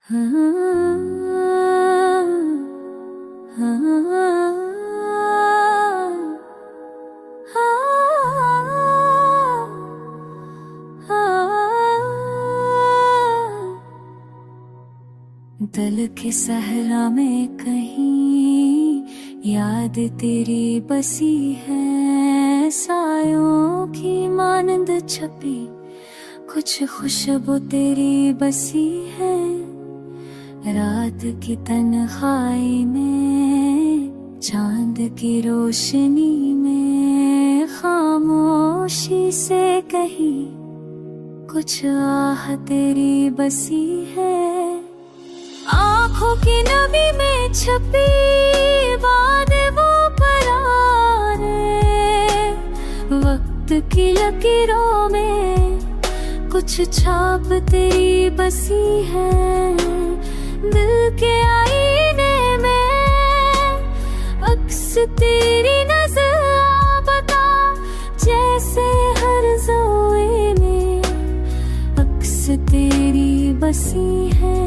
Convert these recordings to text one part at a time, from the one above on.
दिल के सहरा में कहीं याद तेरी बसी है, सायों की मानंद छपी कुछ खुशबू तेरी बसी है। रात की तन्हाई में चांद की रोशनी में खामोशी से कहीं कुछ आह तेरी बसी है। आँखों की नमी में छपी बातें वो पराने, वक्त की लकीरों में कुछ छाप तेरी बसी है। दिल के आईने में अक्स तेरी नजर आ बता, जैसे हर ज़ोए में अक्स तेरी बसी है।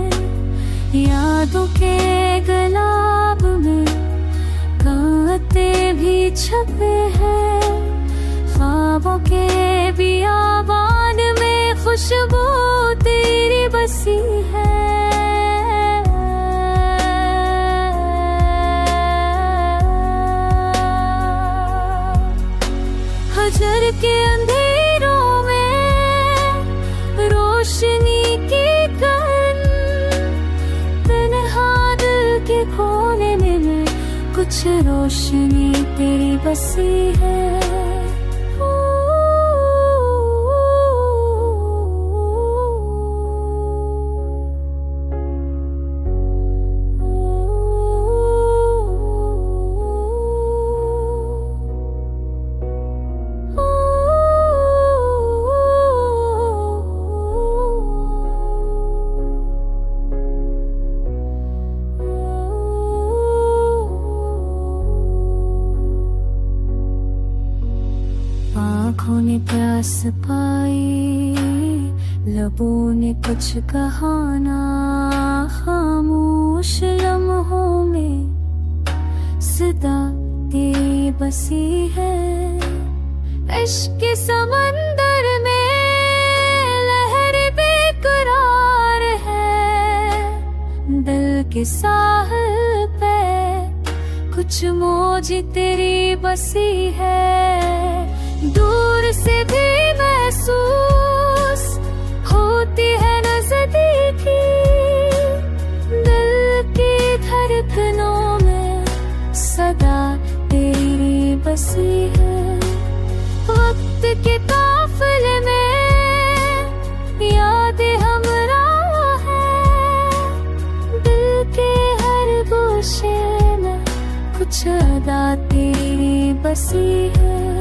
यादों के गुलाब में गाते भी छपे हैं, ख्वाबों के बियाबान में खुशबू तेरी बसी है। हजर के अंधेरों में रोशनी की कोने में कुछ रोशनी तेरी बसी है। आँखों ने प्यास पाई, लबों ने कुछ कहा ना, खामोश लम्हों में सदा तेरी बसी है। इश्क के समंदर में लहर बेकरार है, दिल के साहिल पे कुछ मौज तेरी बसी है। दूर से भी महसूस होती है नज़दीकी, दिल की धड़कनों में सदा तेरी बसी है। वक्त के काफिले में यादें हमराह है, दिल के हर गोशे में कुछ अदा तेरी बसी है।